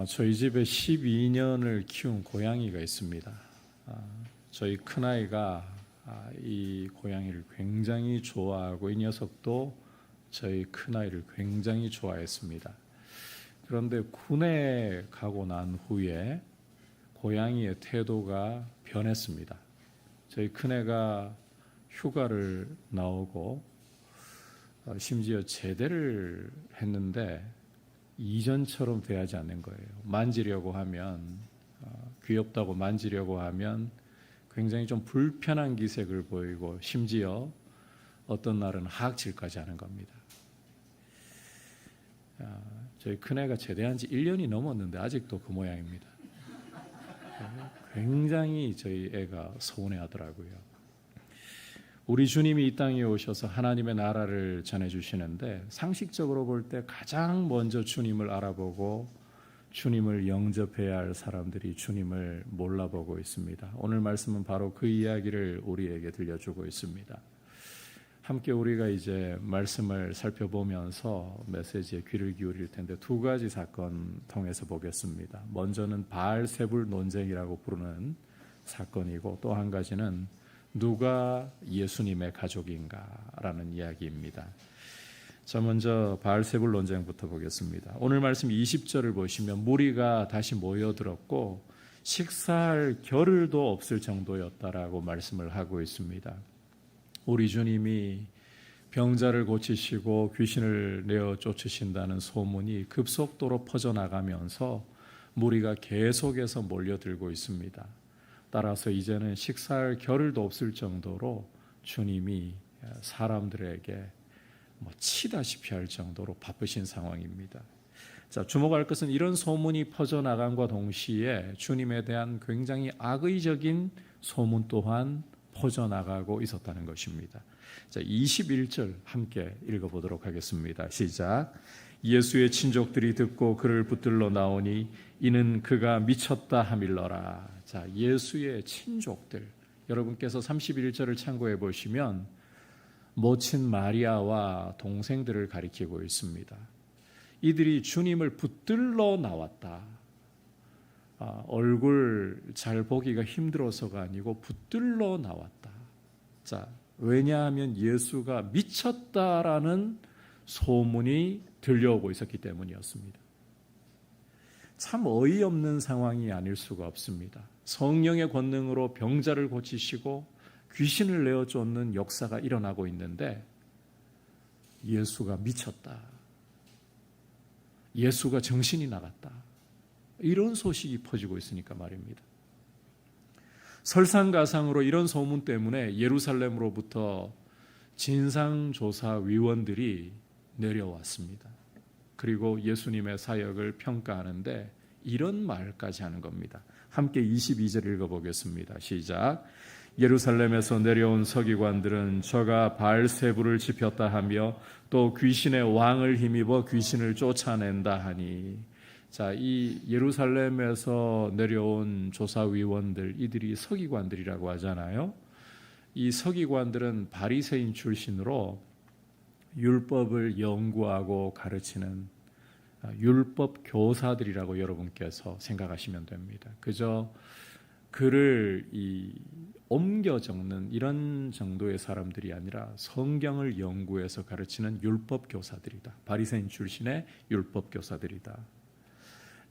저희 집에 12년을 키운 고양이가 있습니다. 저희 큰아이가 이 고양이를 굉장히 좋아하고 이 녀석도 저희 큰아이를 굉장히 좋아했습니다. 그런데 군에 가고 난 후에 고양이의 태도가 변했습니다. 저희 큰애가 휴가를 나오고 심지어 제대를 했는데 이전처럼 대하지 않는 거예요. 만지려고 하면 귀엽다고 만지려고 하면 굉장히 좀 불편한 기색을 보이고 심지어 어떤 날은 하악질까지 하는 겁니다. 저희 큰애가 제대한 지 1년이 넘었는데 아직도 그 모양입니다. 굉장히 저희 애가 서운해하더라고요. 우리 주님이 이 땅에 오셔서 하나님의 나라를 전해주시는데 상식적으로 볼 때 가장 먼저 주님을 알아보고 주님을 영접해야 할 사람들이 주님을 몰라보고 있습니다. 오늘 말씀은 바로 그 이야기를 우리에게 들려주고 있습니다. 함께 우리가 이제 말씀을 살펴보면서 메시지에 귀를 기울일 텐데 두 가지 사건 통해서 보겠습니다. 먼저는 바알세불 논쟁이라고 부르는 사건이고 또 한 가지는 누가 예수님의 가족인가라는 이야기입니다. 자, 먼저 바알세불 논쟁부터 보겠습니다. 오늘 말씀 20절을 보시면 무리가 다시 모여들었고 식사할 겨를도 없을 정도였다라고 말씀을 하고 있습니다. 우리 주님이 병자를 고치시고 귀신을 내어 쫓으신다는 소문이 급속도로 퍼져나가면서 무리가 계속해서 몰려들고 있습니다. 따라서 이제는 식사할 겨를도 없을 정도로 주님이 사람들에게 치다시피 할 정도로 바쁘신 상황입니다. 자, 주목할 것은 이런 소문이 퍼져나간과 동시에 주님에 대한 굉장히 악의적인 소문 또한 퍼져나가고 있었다는 것입니다. 자, 21절 함께 읽어보도록 하겠습니다. 시작. 예수의 친족들이 듣고 그를 붙들러 나오니 이는 그가 미쳤다 하밀러라. 자, 예수의 친족들, 여러분께서 31절을 참고해 보시면 모친 마리아와 동생들을 가리키고 있습니다. 이들이 주님을 붙들러 나왔다. 얼굴 잘 보기가 힘들어서가 아니고 붙들러 나왔다. 자, 왜냐하면 예수가 미쳤다라는 소문이 들려오고 있었기 때문이었습니다. 참 어이없는 상황이 아닐 수가 없습니다. 성령의 권능으로 병자를 고치시고 귀신을 내어 쫓는 역사가 일어나고 있는데 예수가 미쳤다. 예수가 정신이 나갔다. 이런 소식이 퍼지고 있으니까 말입니다. 설상가상으로 이런 소문 때문에 예루살렘으로부터 진상조사위원들이 내려왔습니다. 그리고 예수님의 사역을 평가하는데 이런 말까지 하는 겁니다. 함께 22절 읽어보겠습니다. 시작. 예루살렘에서 내려온 서기관들은 저가 바알세불을 지폈다 하며 또 귀신의 왕을 힘입어 귀신을 쫓아낸다 하니. 자, 이 예루살렘에서 내려온 조사위원들, 이들이 서기관들이라고 하잖아요. 이 서기관들은 바리새인 출신으로 율법을 연구하고 가르치는 율법 교사들이라고 여러분께서 생각하시면 됩니다. 그저 글을 옮겨 적는 이런 정도의 사람들이 아니라 성경을 연구해서 가르치는 율법 교사들이다. 바리새인 출신의 율법 교사들이다.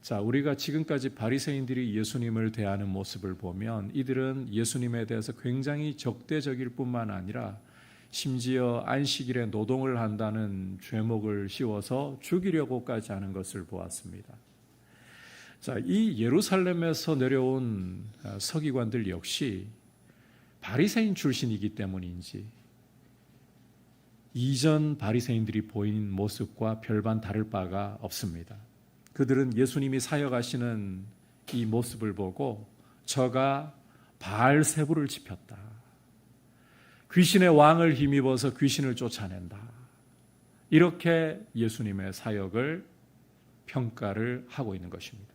자, 우리가 지금까지 바리새인들이 예수님을 대하는 모습을 보면 이들은 예수님에 대해서 굉장히 적대적일 뿐만 아니라 심지어 안식일에 노동을 한다는 죄목을 씌워서 죽이려고까지 하는 것을 보았습니다. 자, 이 예루살렘에서 내려온 서기관들 역시 바리새인 출신이기 때문인지 이전 바리새인들이 보인 모습과 별반 다를 바가 없습니다. 그들은 예수님이 사역하시는 이 모습을 보고 저가 바알세불을 지폈다. 귀신의 왕을 힘입어서 귀신을 쫓아낸다. 이렇게 예수님의 사역을 평가를 하고 있는 것입니다.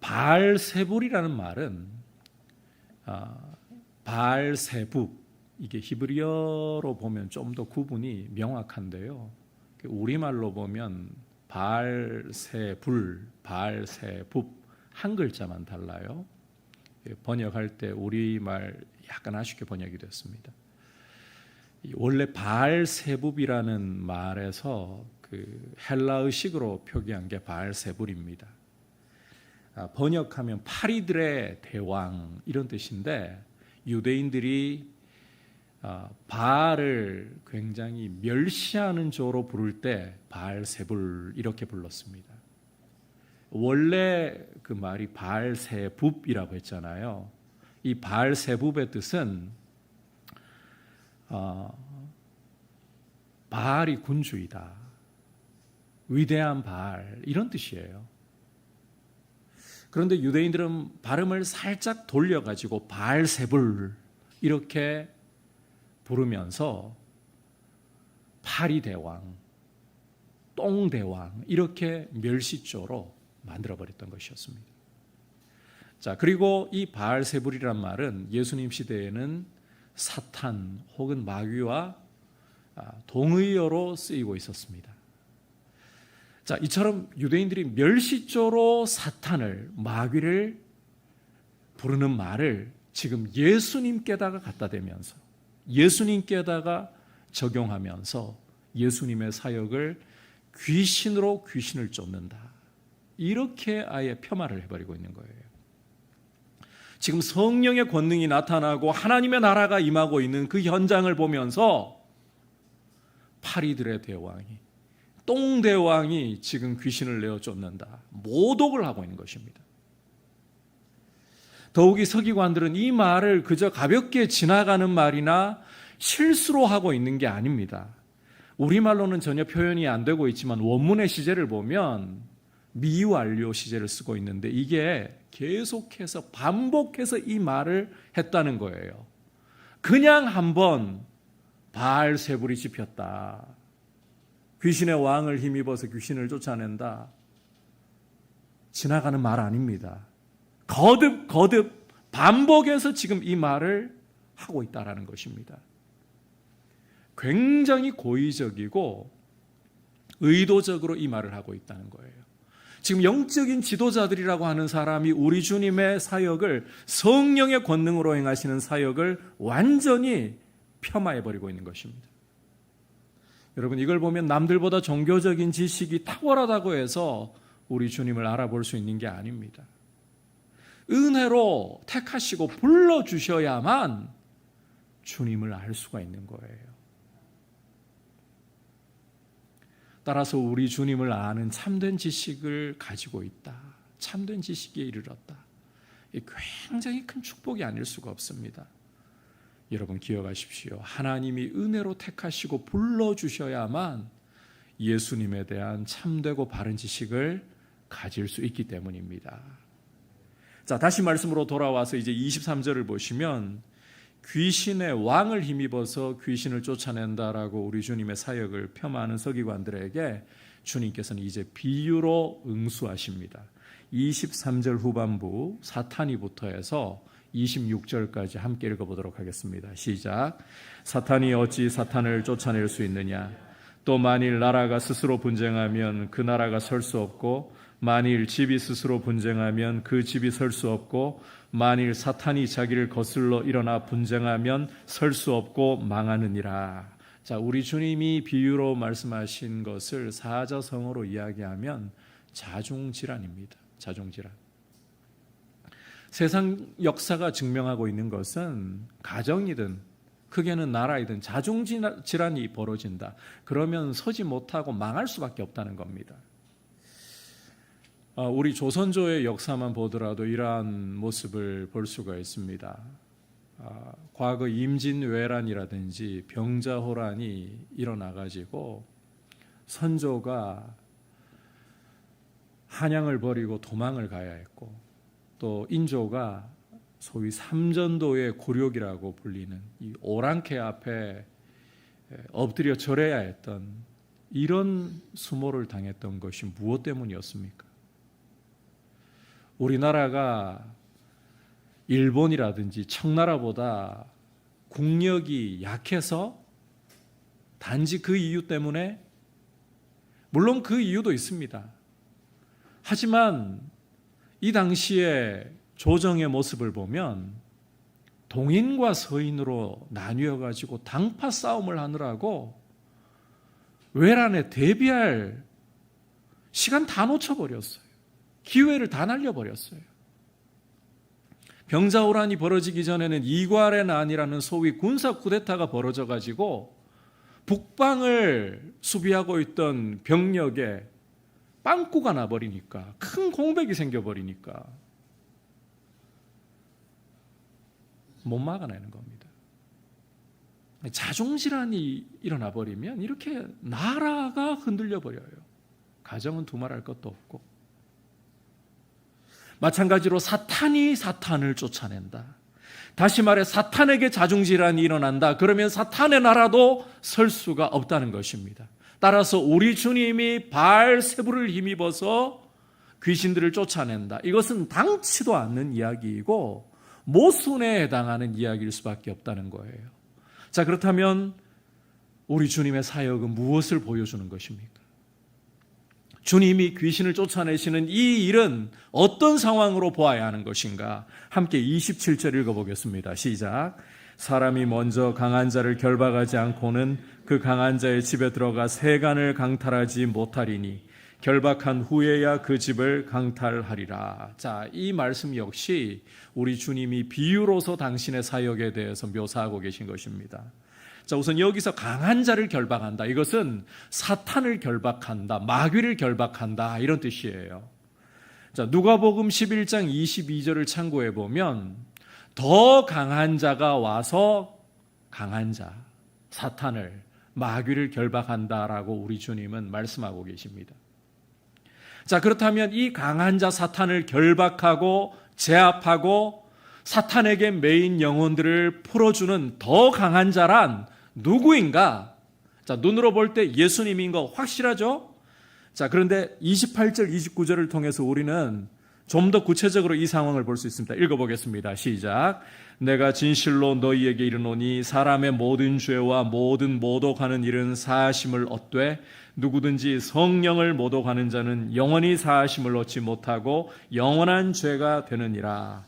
바알세불이라는 말은 바알세북, 이게 히브리어로 보면 좀 더 구분이 명확한데요. 우리말로 보면 바알세불, 바알세붑 한 글자만 달라요. 번역할 때 우리말 약간 아쉽게 번역이 됐습니다. 원래 바알세붑이라는 말에서 그 헬라의식으로 표기한 게 바알세불입니다. 번역하면 파리들의 대왕 이런 뜻인데, 유대인들이 바알을 굉장히 멸시하는 조로 부를 때 바알세불 이렇게 불렀습니다. 원래 그 말이 바알세붑이라고 했잖아요. 이 바알세붑의 뜻은 바알이 군주이다, 위대한 바알 이런 뜻이에요. 그런데 유대인들은 발음을 살짝 돌려가지고 바알세불 이렇게 부르면서 파리대왕, 똥대왕 이렇게 멸시조로 만들어버렸던 것이었습니다. 자, 그리고 이 바알세불이란 말은 예수님 시대에는 사탄 혹은 마귀와 동의어로 쓰이고 있었습니다. 자, 이처럼 유대인들이 멸시조로 사탄을, 마귀를 부르는 말을 지금 예수님께다가 갖다 대면서, 예수님께다가 적용하면서 예수님의 사역을 귀신으로 귀신을 쫓는다, 이렇게 아예 폄하를 해버리고 있는 거예요. 지금 성령의 권능이 나타나고 하나님의 나라가 임하고 있는 그 현장을 보면서 파리들의 대왕이, 똥대왕이 지금 귀신을 내어 쫓는다, 모독을 하고 있는 것입니다. 더욱이 서기관들은 이 말을 그저 가볍게 지나가는 말이나 실수로 하고 있는 게 아닙니다. 우리말로는 전혀 표현이 안 되고 있지만 원문의 시제를 보면 미완료 시제를 쓰고 있는데, 이게 계속해서 반복해서 이 말을 했다는 거예요. 그냥 한번 바알세불이 집혔다, 귀신의 왕을 힘입어서 귀신을 쫓아낸다, 지나가는 말 아닙니다. 거듭 반복해서 지금 이 말을 하고 있다는 것입니다. 굉장히 고의적이고 의도적으로 이 말을 하고 있다는 거예요. 지금 영적인 지도자들이라고 하는 사람이 우리 주님의 사역을, 성령의 권능으로 행하시는 사역을 완전히 폄하해버리고 있는 것입니다. 여러분, 이걸 보면 남들보다 종교적인 지식이 탁월하다고 해서 우리 주님을 알아볼 수 있는 게 아닙니다. 은혜로 택하시고 불러주셔야만 주님을 알 수가 있는 거예요. 따라서 우리 주님을 아는 참된 지식을 가지고 있다, 참된 지식에 이르렀다, 이 굉장히 큰 축복이 아닐 수가 없습니다. 여러분 기억하십시오. 하나님이 은혜로 택하시고 불러주셔야만 예수님에 대한 참되고 바른 지식을 가질 수 있기 때문입니다. 자, 다시 말씀으로 돌아와서 이제 23절을 보시면 귀신의 왕을 힘입어서 귀신을 쫓아낸다라고 우리 주님의 사역을 폄하하는 서기관들에게 주님께서는 이제 비유로 응수하십니다. 23절 후반부 사탄이부터 해서 26절까지 함께 읽어보도록 하겠습니다. 시작. 사탄이 어찌 사탄을 쫓아낼 수 있느냐? 또 만일 나라가 스스로 분쟁하면 그 나라가 설 수 없고, 만일 집이 스스로 분쟁하면 그 집이 설 수 없고, 만일 사탄이 자기를 거슬러 일어나 분쟁하면 설 수 없고 망하느니라. 자, 우리 주님이 비유로 말씀하신 것을 사자성어로 이야기하면 자중질환입니다. 자중질환. 세상 역사가 증명하고 있는 것은 가정이든 크게는 나라이든 자중질환이 벌어진다. 그러면 서지 못하고 망할 수밖에 없다는 겁니다. 우리 조선조의 역사만 보더라도 이러한 모습을 볼 수가 있습니다. 과거 임진왜란이라든지 병자호란이 일어나가지고 선조가 한양을 버리고 도망을 가야 했고, 또 인조가 소위 삼전도의 굴욕이라고 불리는 이 오랑캐 앞에 엎드려 절해야 했던 이런 수모를 당했던 것이 무엇 때문이었습니까? 우리나라가 일본이라든지 청나라보다 국력이 약해서, 단지 그 이유 때문에 물론 그 이유도 있습니다. 하지만 이 당시의 조정의 모습을 보면 동인과 서인으로 나뉘어 가지고 당파 싸움을 하느라고 외란에 대비할 시간 다 놓쳐버렸어요. 기회를 다 날려버렸어요. 병자호란이 벌어지기 전에는 이괄의 난이라는 소위 군사 쿠데타가 벌어져 가지고 북방을 수비하고 있던 병력에 빵꾸가 나버리니까, 큰 공백이 생겨버리니까 못 막아내는 겁니다. 자중질환이 일어나 버리면 이렇게 나라가 흔들려 버려요. 가정은 두말할 것도 없고. 마찬가지로 사탄이 사탄을 쫓아낸다. 다시 말해 사탄에게 자중질환이 일어난다. 그러면 사탄의 나라도 설 수가 없다는 것입니다. 따라서 우리 주님이 바알세불을 힘입어서 귀신들을 쫓아낸다. 이것은 당치도 않는 이야기이고 모순에 해당하는 이야기일 수밖에 없다는 거예요. 자, 그렇다면 우리 주님의 사역은 무엇을 보여주는 것입니까? 주님이 귀신을 쫓아내시는 이 일은 어떤 상황으로 보아야 하는 것인가? 함께 27절 읽어보겠습니다. 시작. 사람이 먼저 강한 자를 결박하지 않고는 그 강한 자의 집에 들어가 세간을 강탈하지 못하리니 결박한 후에야 그 집을 강탈하리라. 자, 이 말씀 역시 우리 주님이 비유로서 당신의 사역에 대해서 묘사하고 계신 것입니다. 자, 우선 여기서 강한 자를 결박한다. 이것은 사탄을 결박한다, 마귀를 결박한다, 이런 뜻이에요. 자, 누가복음 11장 22절을 참고해 보면 더 강한 자가 와서 강한 자, 사탄을, 마귀를 결박한다라고 우리 주님은 말씀하고 계십니다. 자, 그렇다면 이 강한 자 사탄을 결박하고 제압하고 사탄에게 매인 영혼들을 풀어주는 더 강한 자란 누구인가? 자, 눈으로 볼 때 예수님인 거 확실하죠? 자, 그런데 28절, 29절을 통해서 우리는 좀 더 구체적으로 이 상황을 볼 수 있습니다. 읽어보겠습니다. 시작. 내가 진실로 너희에게 이르노니 사람의 모든 죄와 모든 모독하는 일은 사하심을 얻되 누구든지 성령을 모독하는 자는 영원히 사하심을 얻지 못하고 영원한 죄가 되느니라.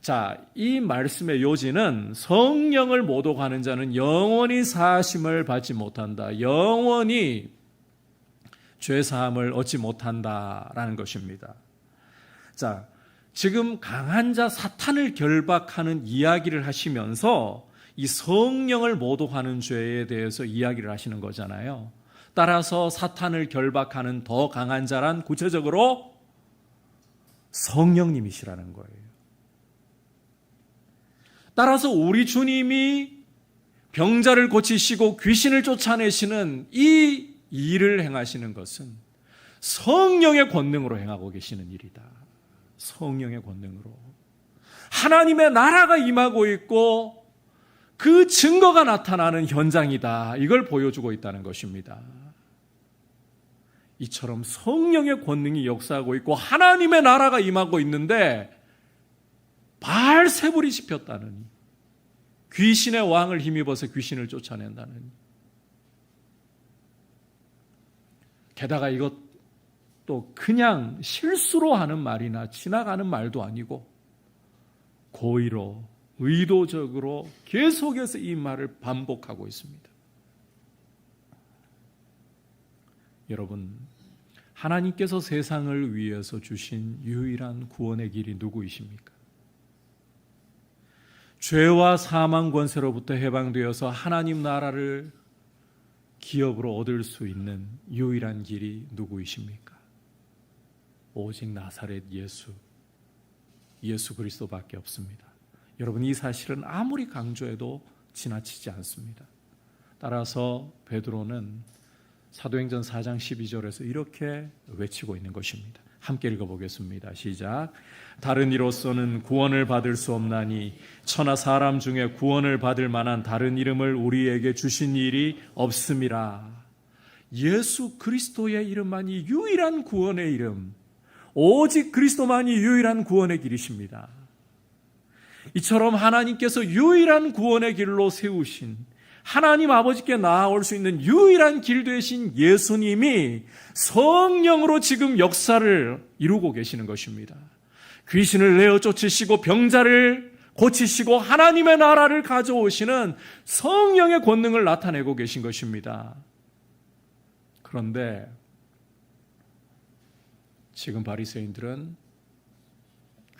자, 이 말씀의 요지는 성령을 모독하는 자는 영원히 사하심을 받지 못한다. 영원히 죄사함을 얻지 못한다라는 것입니다. 자, 지금 강한 자 사탄을 결박하는 이야기를 하시면서 이 성령을 모독하는 죄에 대해서 이야기를 하시는 거잖아요. 따라서 사탄을 결박하는 더 강한 자란 구체적으로 성령님이시라는 거예요. 따라서 우리 주님이 병자를 고치시고 귀신을 쫓아내시는 이 일을 행하시는 것은 성령의 권능으로 행하고 계시는 일이다. 성령의 권능으로 하나님의 나라가 임하고 있고 그 증거가 나타나는 현장이다. 이걸 보여주고 있다는 것입니다. 이처럼 성령의 권능이 역사하고 있고 하나님의 나라가 임하고 있는데 바알세불이 씹혔다느니, 귀신의 왕을 힘입어서 귀신을 쫓아낸다느니, 게다가 이것도 그냥 실수로 하는 말이나 지나가는 말도 아니고 고의로 의도적으로 계속해서 이 말을 반복하고 있습니다. 여러분, 하나님께서 세상을 위해서 주신 유일한 구원의 길이 누구이십니까? 죄와 사망 권세로부터 해방되어서 하나님 나라를 기업으로 얻을 수 있는 유일한 길이 누구이십니까? 오직 나사렛 예수 그리스도밖에 없습니다. 여러분, 이 사실은 아무리 강조해도 지나치지 않습니다. 따라서 베드로는 사도행전 4장 12절에서 이렇게 외치고 있는 것입니다. 함께 읽어보겠습니다. 시작. 다른 이로서는 구원을 받을 수 없나니 천하 사람 중에 구원을 받을 만한 다른 이름을 우리에게 주신 일이 없음이라. 예수 그리스도의 이름만이 유일한 구원의 이름, 오직 그리스도만이 유일한 구원의 길이십니다. 이처럼 하나님께서 유일한 구원의 길로 세우신, 하나님 아버지께 나아올 수 있는 유일한 길 되신 예수님이 성령으로 지금 역사를 이루고 계시는 것입니다. 귀신을 내어 쫓으시고 병자를 고치시고 하나님의 나라를 가져오시는 성령의 권능을 나타내고 계신 것입니다. 그런데 지금 바리새인들은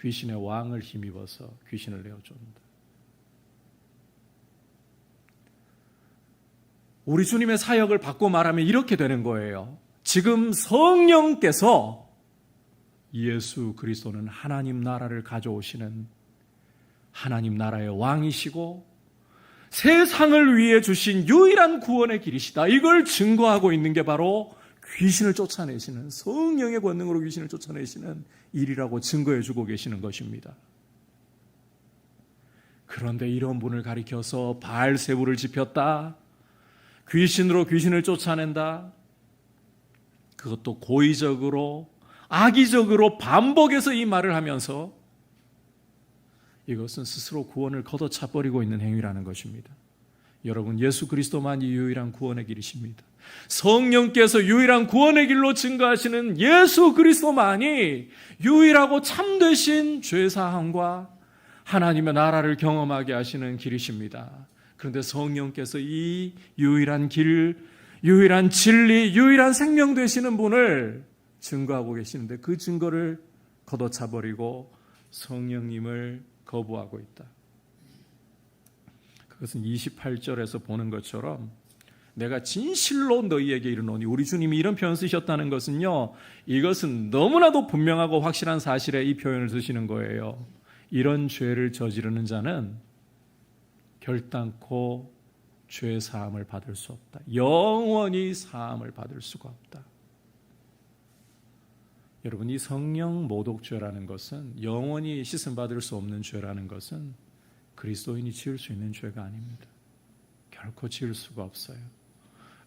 귀신의 왕을 힘입어서 귀신을 내어 쫓는다. 우리 주님의 사역을 받고 말하면 이렇게 되는 거예요. 지금 성령께서 예수 그리스도는 하나님 나라를 가져오시는 하나님 나라의 왕이시고 세상을 위해 주신 유일한 구원의 길이시다. 이걸 증거하고 있는 게 바로 귀신을 쫓아내시는, 성령의 권능으로 귀신을 쫓아내시는 일이라고 증거해 주고 계시는 것입니다. 그런데 이런 분을 가리켜서 바알세불을 지폈다, 귀신으로 귀신을 쫓아낸다, 그것도 고의적으로 악의적으로 반복해서 이 말을 하면서 이것은 스스로 구원을 걷어차버리고 있는 행위라는 것입니다. 여러분, 예수 그리스도만이 유일한 구원의 길이십니다. 성령께서 유일한 구원의 길로 증거하시는 예수 그리스도만이 유일하고 참되신 죄사함과 하나님의 나라를 경험하게 하시는 길이십니다. 그런데 성령께서 이 유일한 길, 유일한 진리, 유일한 생명 되시는 분을 증거하고 계시는데 그 증거를 걷어차버리고 성령님을 거부하고 있다. 그것은 28절에서 보는 것처럼 내가 진실로 너희에게 이르노니, 우리 주님이 이런 표현 쓰셨다는 것은요, 이것은 너무나도 분명하고 확실한 사실에 이 표현을 쓰시는 거예요. 이런 죄를 저지르는 자는 결단코 죄 사함을 받을 수 없다. 영원히 사함을 받을 수가 없다. 여러분, 이 성령 모독죄라는 것은, 영원히 씻음 받을 수 없는 죄라는 것은 그리스도인이 지을 수 있는 죄가 아닙니다. 결코 지을 수가 없어요.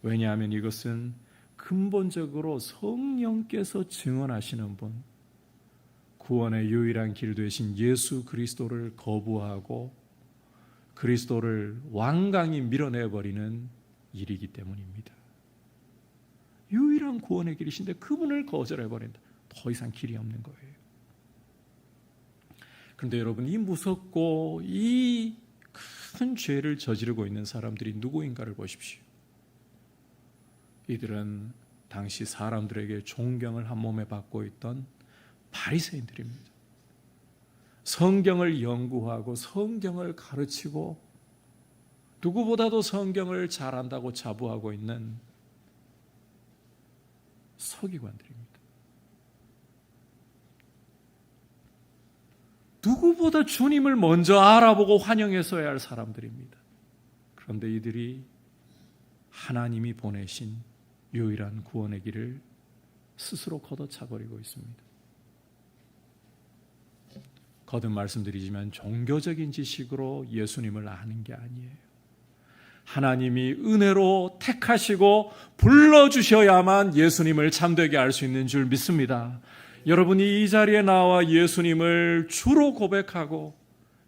왜냐하면 이것은 근본적으로 성령께서 증언하시는 분, 구원의 유일한 길 되신 예수 그리스도를 거부하고 그리스도를 완강히 밀어내버리는 일이기 때문입니다. 유일한 구원의 길이신데 그분을 거절해버린다. 더 이상 길이 없는 거예요. 그런데 여러분, 이 무섭고 이 큰 죄를 저지르고 있는 사람들이 누구인가를 보십시오. 이들은 당시 사람들에게 존경을 한 몸에 받고 있던 바리새인들입니다. 성경을 연구하고 성경을 가르치고 누구보다도 성경을 잘한다고 자부하고 있는 서기관들입니다. 누구보다 주님을 먼저 알아보고 환영했어야 할 사람들입니다. 그런데 이들이 하나님이 보내신 유일한 구원의 길을 스스로 걷어차버리고 있습니다. 거듭 말씀드리지만 종교적인 지식으로 예수님을 아는 게 아니에요. 하나님이 은혜로 택하시고 불러주셔야만 예수님을 참되게 알 수 있는 줄 믿습니다. 여러분이 이 자리에 나와 예수님을 주로 고백하고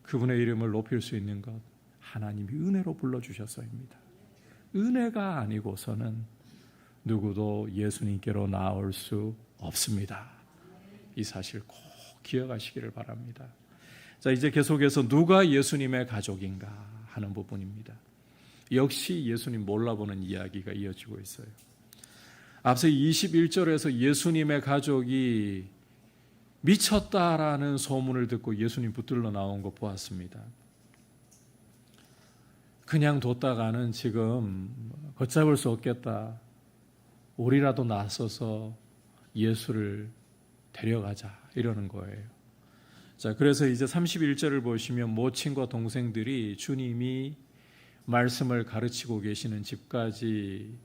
그분의 이름을 높일 수 있는 것, 하나님이 은혜로 불러주셔서입니다. 은혜가 아니고서는 누구도 예수님께로 나올 수 없습니다. 이 사실 꼭 기억하시기를 바랍니다. 자, 이제 계속해서 누가 예수님의 가족인가 하는 부분입니다. 역시 예수님 몰라보는 이야기가 이어지고 있어요. 앞서 21절에서 예수님의 가족이 미쳤다라는 소문을 듣고 예수님 붙들러 나온 거 보았습니다. 그냥 뒀다가는 지금 걷잡을 수 없겠다. 우리라도 나서서 예수를 데려가자 이러는 거예요. 자, 그래서 이제 31절을 보시면 모친과 동생들이 주님이 말씀을 가르치고 계시는 집까지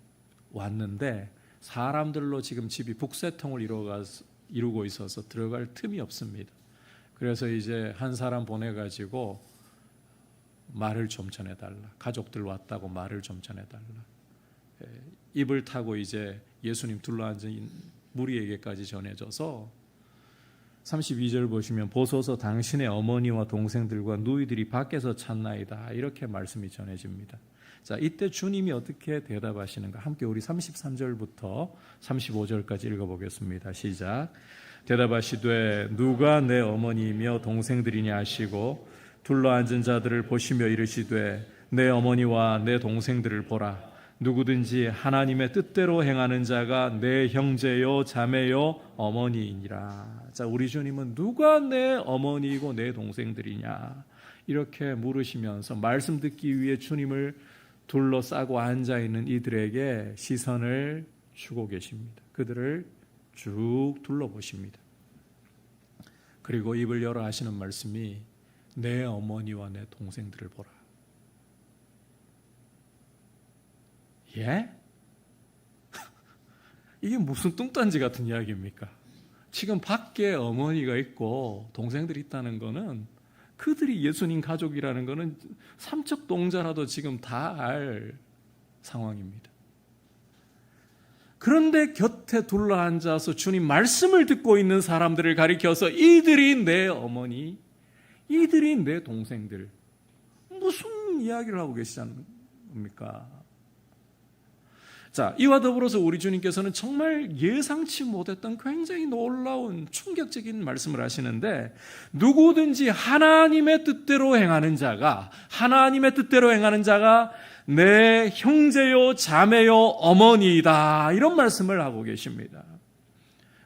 왔는데 사람들로 지금 집이 북새통을 이루고 있어서 들어갈 틈이 없습니다. 그래서 이제 한 사람 보내가지고 말을 좀 전해달라. 가족들 왔다고 말을 좀 전해달라. 입을 타고 이제 예수님 둘러앉은 무리에게까지 전해져서 32절 보시면 보소서 당신의 어머니와 동생들과 누이들이 밖에서 찾나이다. 이렇게 말씀이 전해집니다. 자, 이때 주님이 어떻게 대답하시는가? 함께 우리 33절부터 35절까지 읽어보겠습니다. 시작. 대답하시되 누가 내 어머니이며 동생들이냐 하시고 둘러앉은 자들을 보시며 이르시되 내 어머니와 내 동생들을 보라. 누구든지 하나님의 뜻대로 행하는 자가 내 형제요 자매요 어머니이니라. 자, 우리 주님은 누가 내 어머니이고 내 동생들이냐 이렇게 물으시면서 말씀 듣기 위해 주님을 둘러싸고 앉아있는 이들에게 시선을 주고 계십니다. 그들을 쭉 둘러보십니다. 그리고 입을 열어 하시는 말씀이 내 어머니와 내 동생들을 보라. 예? 이게 무슨 뚱딴지 같은 이야기입니까? 지금 밖에 어머니가 있고 동생들이 있다는 거는 그들이 예수님 가족이라는 거는 삼척 동자라도 지금 다 알 상황입니다. 그런데 곁에 둘러앉아서 주님 말씀을 듣고 있는 사람들을 가리켜서 이들이 내 어머니, 이들이 내 동생들, 무슨 이야기를 하고 계시지 않습니까? 자, 이와 더불어서 우리 주님께서는 정말 예상치 못했던 굉장히 놀라운 충격적인 말씀을 하시는데 누구든지 하나님의 뜻대로 행하는 자가 내 형제요 자매요 어머니이다 이런 말씀을 하고 계십니다.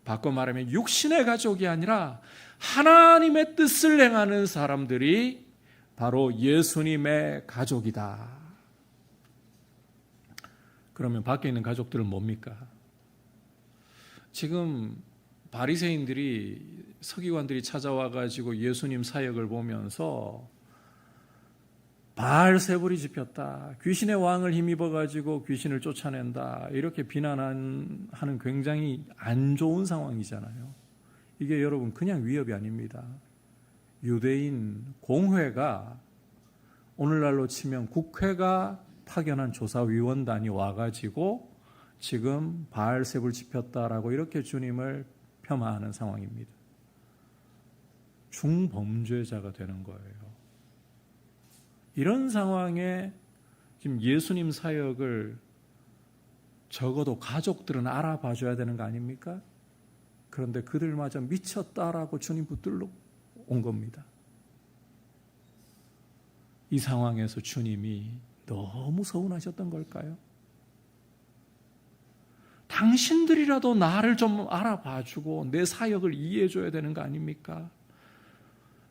바꿔 말하면 육신의 가족이 아니라 하나님의 뜻을 행하는 사람들이 바로 예수님의 가족이다. 그러면 밖에 있는 가족들은 뭡니까? 지금 바리새인들이 서기관들이 찾아와 가지고 예수님 사역을 보면서 바알세불이 집혔다. 귀신의 왕을 힘입어 가지고 귀신을 쫓아낸다. 이렇게 비난하는 굉장히 안 좋은 상황이잖아요. 이게 여러분 그냥 위협이 아닙니다. 유대인 공회가 오늘날로 치면 국회가 파견한 조사위원단이 와가지고 지금 바알세불 집혔다라고 이렇게 주님을 폄하하는 상황입니다. 중범죄자가 되는 거예요. 이런 상황에 지금 예수님 사역을 적어도 가족들은 알아봐 줘야 되는 거 아닙니까? 그런데 그들마저 미쳤다라고 주님 붙들러 온 겁니다. 이 상황에서 주님이 너무 서운하셨던 걸까요? 당신들이라도 나를 좀 알아봐주고 내 사역을 이해해줘야 되는 거 아닙니까?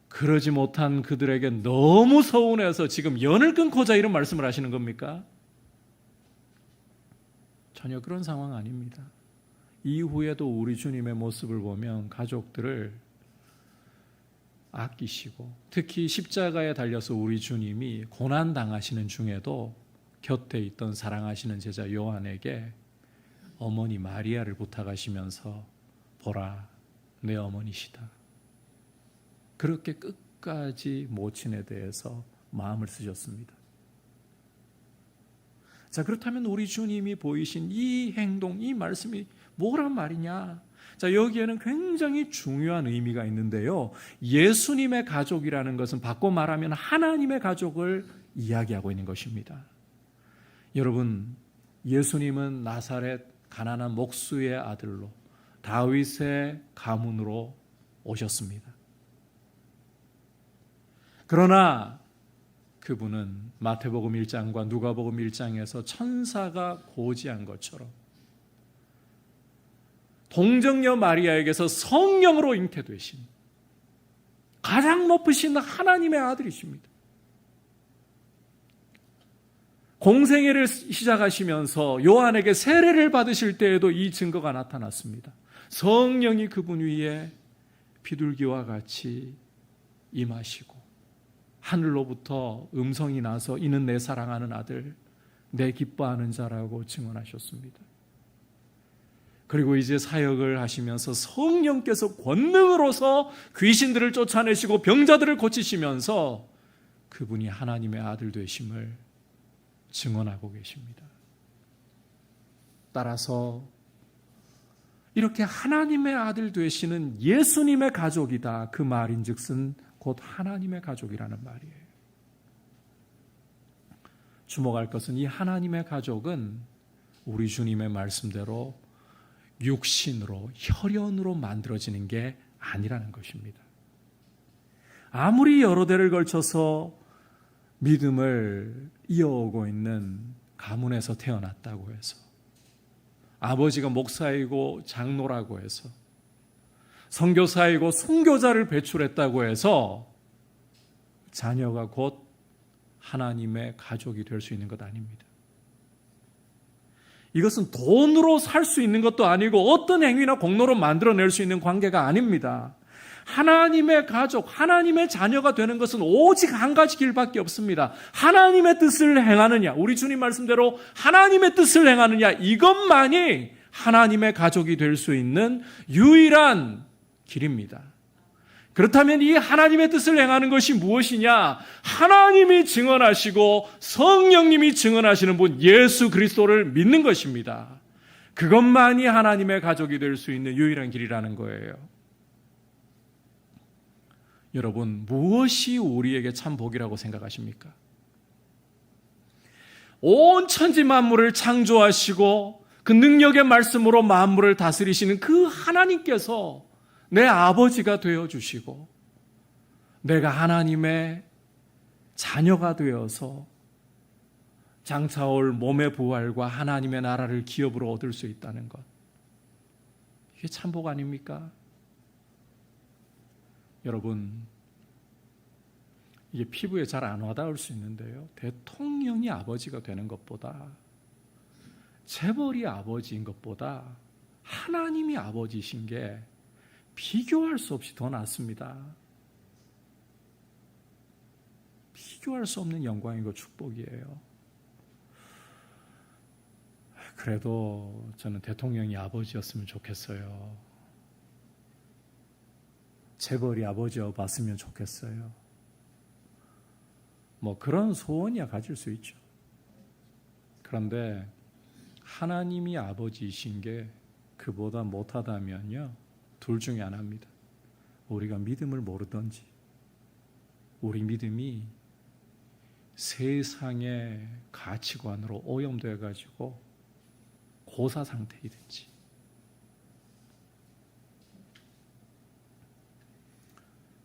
그러지 못한 그들에게 너무 서운해서 지금 연을 끊고자 이런 말씀을 하시는 겁니까? 전혀 그런 상황 아닙니다. 이후에도 우리 주님의 모습을 보면 가족들을 아끼시고 특히 십자가에 달려서 우리 주님이 고난당하시는 중에도 곁에 있던 사랑하시는 제자 요한에게 어머니 마리아를 부탁하시면서 보라 내 어머니시다. 그렇게 끝까지 모친에 대해서 마음을 쓰셨습니다. 자, 그렇다면 우리 주님이 보이신 이 행동, 이 말씀이 뭐란 말이냐? 자, 여기에는 굉장히 중요한 의미가 있는데요. 예수님의 가족이라는 것은 바꿔 말하면 하나님의 가족을 이야기하고 있는 것입니다. 여러분, 예수님은 나사렛 가난한 목수의 아들로 다윗의 가문으로 오셨습니다. 그러나 그분은 마태복음 1장과 누가복음 1장에서 천사가 고지한 것처럼 동정녀 마리아에게서 성령으로 잉태되신 가장 높으신 하나님의 아들이십니다. 공생애를 시작하시면서 요한에게 세례를 받으실 때에도 이 증거가 나타났습니다. 성령이 그분 위에 비둘기와 같이 임하시고 하늘로부터 음성이 나서 이는 내 사랑하는 아들, 내 기뻐하는 자라고 증언하셨습니다. 그리고 이제 사역을 하시면서 성령께서 권능으로서 귀신들을 쫓아내시고 병자들을 고치시면서 그분이 하나님의 아들 되심을 증언하고 계십니다. 따라서 이렇게 하나님의 아들 되시는 예수님의 가족이다. 그 말인즉슨 곧 하나님의 가족이라는 말이에요. 주목할 것은 이 하나님의 가족은 우리 주님의 말씀대로 육신으로, 혈연으로 만들어지는 게 아니라는 것입니다. 아무리 여러 대를 걸쳐서 믿음을 이어오고 있는 가문에서 태어났다고 해서, 아버지가 목사이고 장로라고 해서, 선교사이고 선교자를 배출했다고 해서 자녀가 곧 하나님의 가족이 될 수 있는 것 아닙니다. 이것은 돈으로 살 수 있는 것도 아니고 어떤 행위나 공로로 만들어낼 수 있는 관계가 아닙니다. 하나님의 가족, 하나님의 자녀가 되는 것은 오직 한 가지 길밖에 없습니다. 하나님의 뜻을 행하느냐, 우리 주님 말씀대로 하나님의 뜻을 행하느냐, 이것만이 하나님의 가족이 될 수 있는 유일한 길입니다. 그렇다면 이 하나님의 뜻을 행하는 것이 무엇이냐? 하나님이 증언하시고 성령님이 증언하시는 분 예수 그리스도를 믿는 것입니다. 그것만이 하나님의 가족이 될 수 있는 유일한 길이라는 거예요. 여러분, 무엇이 우리에게 참 복이라고 생각하십니까? 온 천지 만물을 창조하시고 그 능력의 말씀으로 만물을 다스리시는 그 하나님께서 내 아버지가 되어주시고 내가 하나님의 자녀가 되어서 장차올 몸의 부활과 하나님의 나라를 기업으로 얻을 수 있다는 것, 이게 참복 아닙니까? 여러분, 이게 피부에 잘 안 와닿을 수 있는데요, 대통령이 아버지가 되는 것보다, 재벌이 아버지인 것보다 하나님이 아버지이신 게 비교할 수 없이 더 낫습니다. 비교할 수 없는 영광이고 축복이에요. 그래도 저는 대통령이 아버지였으면 좋겠어요. 재벌이 아버지여 봤으면 좋겠어요. 뭐 그런 소원이야 가질 수 있죠. 그런데 하나님이 아버지이신 게 그보다 못하다면요, 둘 중에 하나입니다. 우리가 믿음을 모르든지, 우리 믿음이 세상의 가치관으로 오염되어 가지고 고사 상태이든지.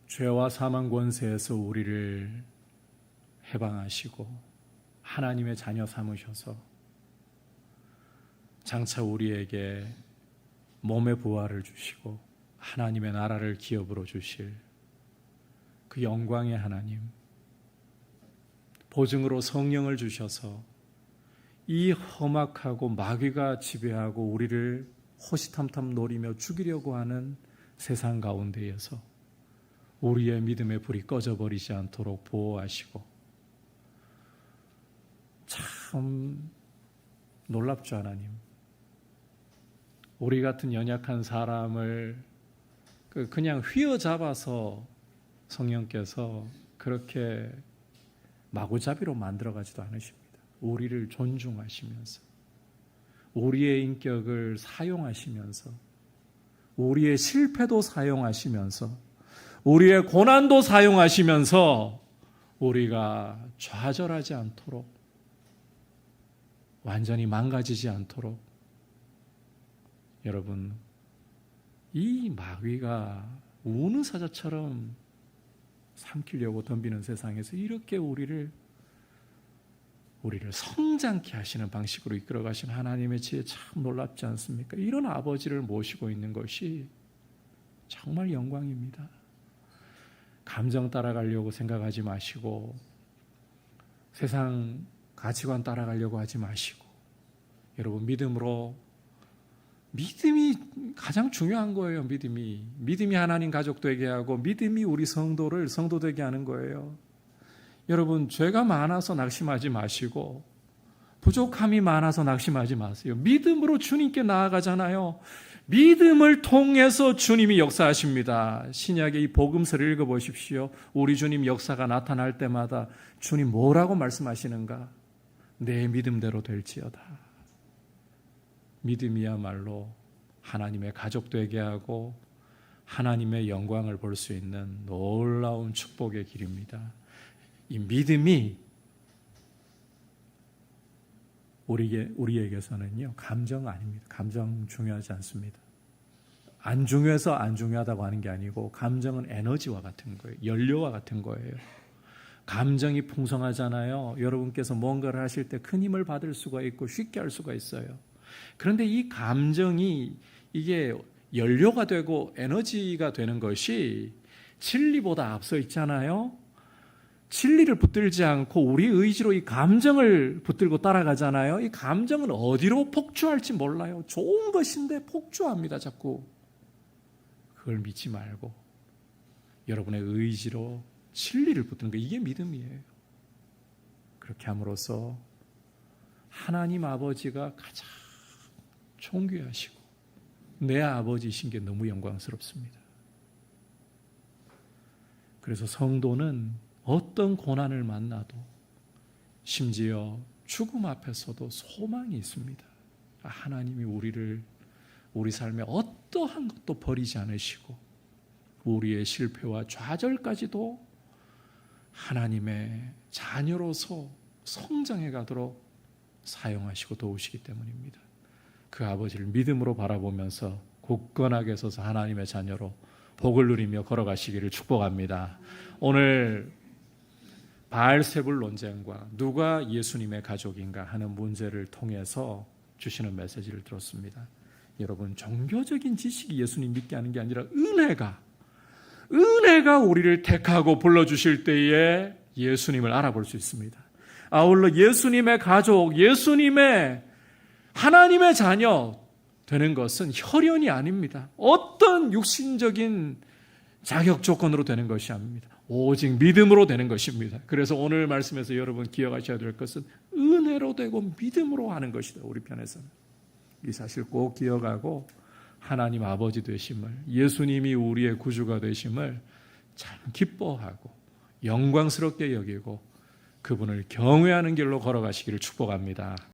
죄와 사망 권세에서 우리를 해방하시고 하나님의 자녀 삼으셔서 장차 우리에게 몸의 부활을 주시고 하나님의 나라를 기업으로 주실 그 영광의 하나님, 보증으로 성령을 주셔서 이 험악하고 마귀가 지배하고 우리를 호시탐탐 노리며 죽이려고 하는 세상 가운데에서 우리의 믿음의 불이 꺼져버리지 않도록 보호하시고, 참 놀랍죠 하나님. 우리 같은 연약한 사람을 그냥 휘어잡아서 성령께서 그렇게 마구잡이로 만들어가지도 않으십니다. 우리를 존중하시면서, 우리의 인격을 사용하시면서, 우리의 실패도 사용하시면서, 우리의 고난도 사용하시면서 우리가 좌절하지 않도록, 완전히 망가지지 않도록, 여러분, 이 마귀가 우는 사자처럼 삼키려고 덤비는 세상에서 이렇게 우리를 성장케 하시는 방식으로 이끌어 가신 하나님의 지혜 참 놀랍지 않습니까? 이런 아버지를 모시고 있는 것이 정말 영광입니다. 감정 따라가려고 생각하지 마시고, 세상 가치관 따라가려고 하지 마시고, 여러분, 믿음이 가장 중요한 거예요. 믿음이 하나님 가족 되게 하고, 믿음이 우리 성도를 성도 되게 하는 거예요. 여러분, 죄가 많아서 낙심하지 마시고, 부족함이 많아서 낙심하지 마세요. 믿음으로 주님께 나아가잖아요. 믿음을 통해서 주님이 역사하십니다. 신약의 이 복음서를 읽어보십시오. 우리 주님 역사가 나타날 때마다 주님 뭐라고 말씀하시는가? 내 믿음대로 될지어다. 믿음이야말로 하나님의 가족 되게 하고 하나님의 영광을 볼 수 있는 놀라운 축복의 길입니다. 이 믿음이 우리에게서는요, 감정 아닙니다. 감정 중요하지 않습니다. 안 중요해서 안 중요하다고 하는 게 아니고, 감정은 에너지와 같은 거예요. 연료와 같은 거예요. 감정이 풍성하잖아요. 여러분께서 뭔가를 하실 때 큰 힘을 받을 수가 있고 쉽게 할 수가 있어요. 그런데 이 감정이 이게 연료가 되고 에너지가 되는 것이 진리보다 앞서 있잖아요. 진리를 붙들지 않고 우리 의지로 이 감정을 붙들고 따라가잖아요. 이 감정은 어디로 폭주할지 몰라요. 좋은 것인데 폭주합니다, 자꾸. 그걸 믿지 말고 여러분의 의지로 진리를 붙드는 거, 이게 믿음이에요. 그렇게 함으로써 하나님 아버지가 가장 존귀하시고 내 아버지이신 게 너무 영광스럽습니다. 그래서 성도는 어떤 고난을 만나도, 심지어 죽음 앞에서도 소망이 있습니다. 하나님이 우리 삶에 어떠한 것도 버리지 않으시고 우리의 실패와 좌절까지도 하나님의 자녀로서 성장해 가도록 사용하시고 도우시기 때문입니다. 그 아버지를 믿음으로 바라보면서 굳건하게 서서 하나님의 자녀로 복을 누리며 걸어가시기를 축복합니다. 오늘 바알세불 논쟁과 누가 예수님의 가족인가 하는 문제를 통해서 주시는 메시지를 들었습니다. 여러분, 종교적인 지식이 예수님 믿게 하는 게 아니라 은혜가 우리를 택하고 불러주실 때에 예수님을 알아볼 수 있습니다. 아울러 예수님의 가족, 예수님의 하나님의 자녀 되는 것은 혈연이 아닙니다. 어떤 육신적인 자격 조건으로 되는 것이 아닙니다. 오직 믿음으로 되는 것입니다. 그래서 오늘 말씀에서 여러분 기억하셔야 될 것은 은혜로 되고 믿음으로 하는 것이다. 우리 편에서는 이 사실 꼭 기억하고 하나님 아버지 되심을, 예수님이 우리의 구주가 되심을 참 기뻐하고 영광스럽게 여기고 그분을 경외하는 길로 걸어가시기를 축복합니다.